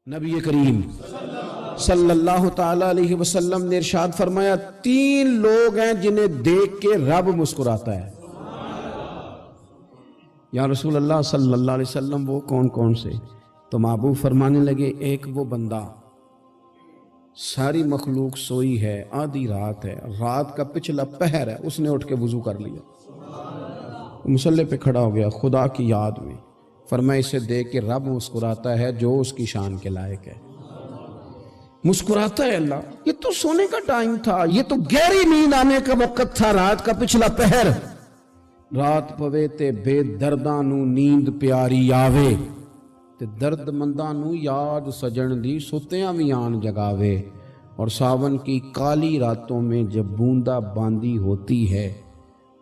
نبی کریم صلی اللہ تعالی علیہ وسلم نے ارشاد فرمایا 3 لوگ ہیں جنہیں دیکھ کے رب مسکراتا ہے۔ یا رسول اللہ صلی اللہ علیہ وسلم وہ کون کون سے؟ تو محبوب فرمانے لگے ایک وہ بندہ ساری مخلوق سوئی ہے، آدھی رات ہے، رات کا پچھلا پہر ہے، اس نے اٹھ کے وضو کر لیا، مصلی پہ کھڑا ہو گیا خدا کی یاد میں، فرمایا اسے دیکھ کے رب مسکراتا ہے جو اس کی شان کے لائق ہے۔ مسکراتا ہے اللہ، یہ تو سونے کا ٹائم تھا، یہ تو گہری نیند آنے کا وقت تھا، رات کا پچھلا پہر، رات پوے تے بے درداں نو نیند پیاری آوے تے درد منداں نو یاد سجن دی ستیاں وی آن جگاوے، اور ساون کی کالی راتوں میں جب بوندا باندی ہوتی ہے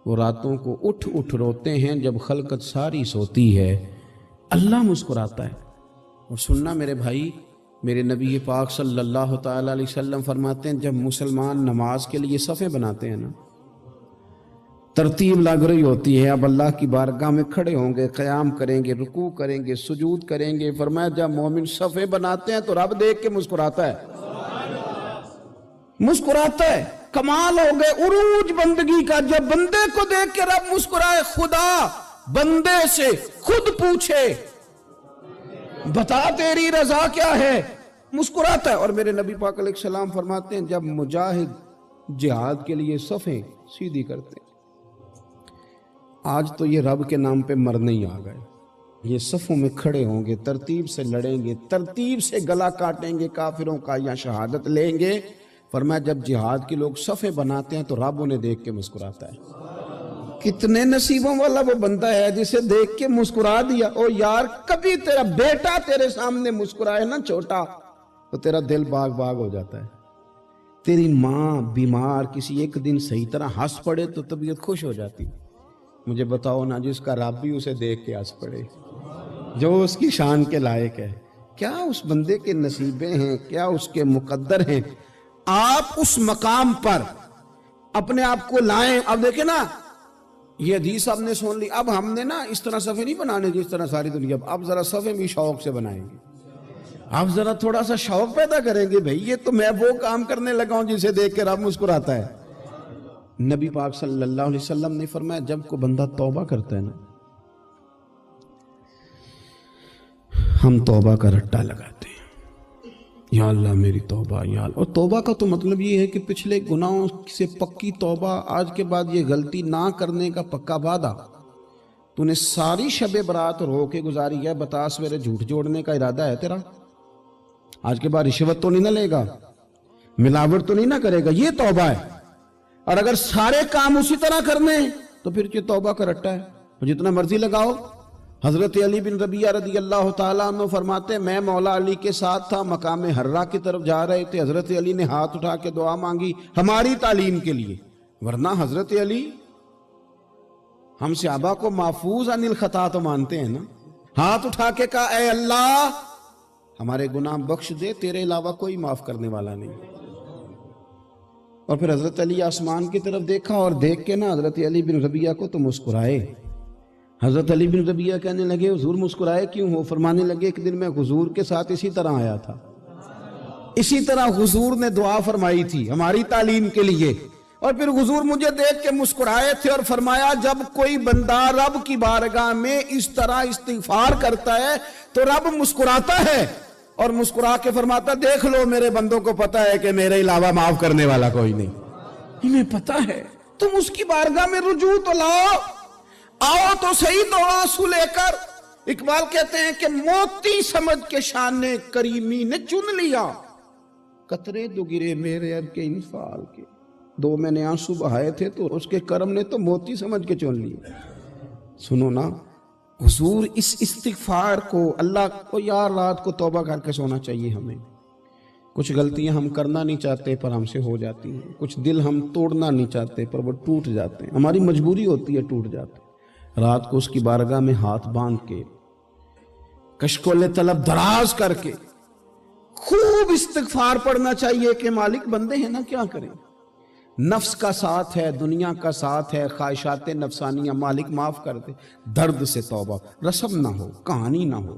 وہ راتوں کو اٹھ اٹھ روتے ہیں جب خلقت ساری سوتی ہے، اللہ مسکراتا ہے۔ اور سننا میرے بھائی، میرے نبی پاک صلی اللہ تعالی علیہ وسلم فرماتے ہیں جب مسلمان نماز کے لیے صفیں بناتے ہیں نا، ترتیب لگ رہی ہوتی ہے، اب اللہ کی بارگاہ میں کھڑے ہوں گے، قیام کریں گے، رکوع کریں گے، سجود کریں گے، فرمایا جب مومن صفیں بناتے ہیں تو رب دیکھ کے مسکراتا ہے، مسکراتا ہے۔ کمال ہو گئے عروج بندگی کا، جب بندے کو دیکھ کے رب مسکرائے، خدا بندے سے خود پوچھے بتا تیری رضا کیا ہے، مسکراتا ہے۔ اور میرے نبی پاک علیہ السلام فرماتے ہیں جب مجاہد جہاد کے لیے صفیں سیدھی کرتے ہیں، آج تو یہ رب کے نام پہ مرنے ہی آ گئے، یہ صفوں میں کھڑے ہوں گے، ترتیب سے لڑیں گے، ترتیب سے گلا کاٹیں گے کافروں کا یا شہادت لیں گے۔ فرمایا جب جہاد کے لوگ صفیں بناتے ہیں تو رب انہیں دیکھ کے مسکراتا ہے۔ کتنے نصیبوں والا وہ بندہ ہے جسے دیکھ کے مسکرا دیا۔ او یار کبھی تیرا بیٹا تیرے سامنے مسکرائے نا چھوٹا تو تیرا دل باغ باغ ہو جاتا ہے، تیری ماں بیمار کسی ایک دن صحیح طرح ہنس پڑے تو طبیعت خوش ہو جاتی۔ مجھے بتاؤ نا جس کا رب بھی اسے دیکھ کے ہنس پڑے، جو اس کی شان کے لائق ہے، کیا اس بندے کے نصیبیں ہیں، کیا اس کے مقدر ہیں۔ آپ اس مقام پر اپنے آپ کو لائیں۔ اب دیکھیں نا یہ حدیث آپ نے سن لی، اب ہم نے نا اس طرح صفحے نہیں بنانے جس طرح ساری دنیا، اب ذرا صفحے بھی شوق سے بنائیں گے، اب ذرا تھوڑا سا شوق پیدا کریں گے، بھئی یہ تو میں وہ کام کرنے لگا ہوں جسے دیکھ کے رب مسکراتا ہے۔ نبی پاک صلی اللہ علیہ وسلم نے فرمایا جب کوئی بندہ توبہ کرتا ہے نا، ہم توبہ کا رٹا لگاتے ہیں، یا اللہ میری توبہ یا اللہ۔ اور توبہ کا تو مطلب یہ ہے کہ پچھلے گناہوں سے پکی توبہ، آج کے بعد یہ غلطی نہ کرنے کا پکا وعدہ۔ تو نے ساری شب برات رو کے گزاری ہے، بتا سویرے جھوٹ جوڑنے کا ارادہ ہے تیرا؟ آج کے بعد رشوت تو نہیں نہ لے گا، ملاوٹ تو نہیں نہ کرے گا، یہ توبہ ہے۔ اور اگر سارے کام اسی طرح کرنے تو پھر یہ توبہ کا رٹا ہے، جتنا مرضی لگاؤ۔ حضرت علی بن ربیعہ رضی اللہ تعالیٰ عنہ فرماتے ہیں میں مولا علی کے ساتھ تھا، مقام حرہ کی طرف جا رہے تھے، حضرت علی نے ہاتھ اٹھا کے دعا مانگی ہماری تعلیم کے لیے، ورنہ حضرت علی ہم صحابہ کو محفوظ عن الخطا تو مانتے ہیں نا، ہاتھ اٹھا کے کہا اے اللہ ہمارے گناہ بخش دے، تیرے علاوہ کوئی معاف کرنے والا نہیں۔ اور پھر حضرت علی آسمان کی طرف دیکھا اور دیکھ کے نا حضرت علی بن ربیعہ کو تو مسکرائے۔ حضرت علی بن ربیعہ کہنے لگے حضور مسکرائے کیوں ہو؟ فرمانے لگے ایک دن میں حضور کے ساتھ اسی طرح آیا تھا، اسی طرح حضور نے دعا فرمائی تھی ہماری تعلیم کے لیے، اور پھر حضور مجھے دیکھ کے مسکرائے تھے اور فرمایا جب کوئی بندہ رب کی بارگاہ میں اس طرح استغفار کرتا ہے تو رب مسکراتا ہے، اور مسکرا کے فرماتا دیکھ لو میرے بندوں کو پتا ہے کہ میرے علاوہ معاف کرنے والا کوئی نہیں، انہیں پتا ہے، تم اس کی بارگاہ میں رجوع تو لاؤ، آؤ تو صحیح دو آنسو لے کر۔ اقبال کہتے ہیں کہ موتی سمجھ کے شان کریمی نے چن لیا، قطرے دو گرے میرے اب کے انفعال کے، دو میں نے آنسو بہائے تھے تو اس کے کرم نے تو موتی سمجھ کے چن لیا۔ سنو نا حضور اس استغفار کو، اللہ کو یار رات کو توبہ کر کے سونا چاہیے ہمیں، کچھ غلطیاں ہم کرنا نہیں چاہتے پر ہم سے ہو جاتی ہیں، کچھ دل ہم توڑنا نہیں چاہتے پر وہ ٹوٹ جاتے ہیں، ہماری مجبوری ہوتی ہے ٹوٹ جاتے ہیں۔ رات کو اس کی بارگاہ میں ہاتھ باندھ کے کشکول طلب دراز کر کے خوب استغفار پڑھنا چاہیے کہ مالک بندے ہیں نا کیا کریں، نفس کا ساتھ ہے، دنیا کا ساتھ ہے، خواہشات نفسانیہ، مالک معاف کر دے، درد سے توبہ، رسم نہ ہو، کہانی نہ ہو،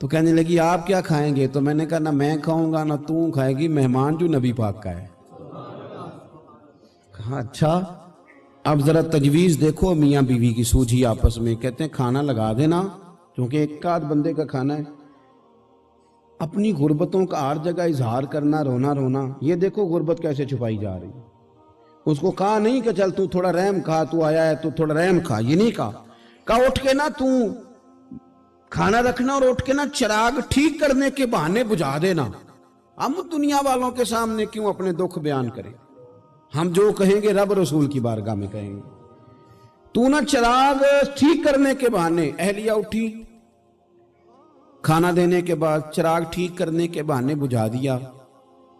تو کہنے لگی آپ کیا کھائیں گے؟ تو میں نے کہا نہ میں کھاؤں گا نہ تو کھائے گی، مہمان جو نبی پاک کا ہے۔ کہا اچھا، اب ذرا تجویز دیکھو میاں بیوی کی سوجھی آپس میں۔ کہتے ہیں کھانا لگا دینا، کیونکہ ایک آدھ بندے کا کھانا ہے۔ اپنی غربتوں کا ہر جگہ اظہار کرنا، رونا رونا، یہ دیکھو غربت کیسے چھپائی جا رہی۔ اس کو کہا نہیں کہ چل تو تھوڑا رحم کھا، تو آیا ہے تو تھوڑا رحم کھا، یہ نہیں کہا اٹھ کے نا تو کھانا رکھنا اور اٹھ کے نا چراغ ٹھیک کرنے کے بہانے بجھا دینا۔ ہم دنیا والوں کے سامنے کیوں اپنے دکھ بیان کریں؟ ہم جو کہیں گے رب رسول کی بارگاہ میں کہیں گے۔ تو نا چراغ ٹھیک کرنے کے بہانے، اہلیہ اٹھی، کھانا دینے کے بعد چراغ ٹھیک کرنے کے بہانے بجھا دیا۔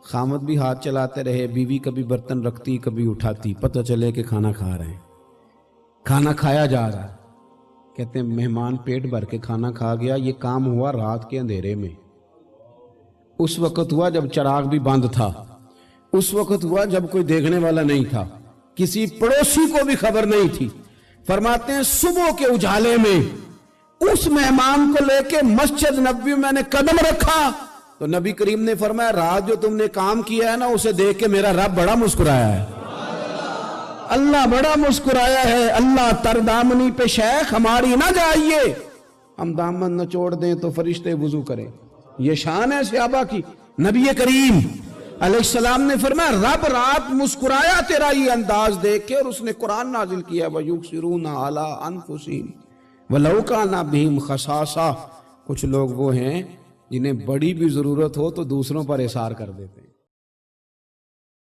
خامد بھی ہاتھ چلاتے رہے، بیوی کبھی برتن رکھتی کبھی اٹھاتی، پتہ چلے کہ کھانا کھا رہے ہیں، کھانا کھایا جا رہا ہے۔ کہتے ہیں مہمان پیٹ بھر کے کھانا کھا گیا۔ یہ کام ہوا رات کے اندھیرے میں، اس وقت ہوا جب چراغ بھی بند تھا، اس وقت ہوا جب کوئی دیکھنے والا نہیں تھا، کسی پڑوسی کو بھی خبر نہیں تھی۔ فرماتے ہیں صبح کے اجالے میں اس مہمان کو لے کے مسجد نبوی میں نے قدم رکھا تو نبی کریم نے فرمایا رات جو تم نے کام کیا ہے نا اسے دیکھ کے میرا رب بڑا مسکرایا ہے، اللہ بڑا مسکرایا ہے۔ اللہ تر دامنی پہ شیخ ہماری نہ جائیے، ہم دامن نہ چھوڑ دیں تو فرشتے وضو کریں۔ یہ شان ہے صحابہ کی۔ نبی کریم علیہ السلام نے فرمایا رب رات مسکرایا تیرا یہ انداز دیکھ کے، اور اس نے قرآن نازل کیا وَيُبْصِرُونَ عَلَىٰ أَنفُسِهِمْ وَلَوْ كَانَ بِهِمْ خَصَاصَةٌ۔ کچھ لوگ وہ ہیں جنہیں بڑی بھی ضرورت ہو تو دوسروں پر اثار کر دیتے ہیں۔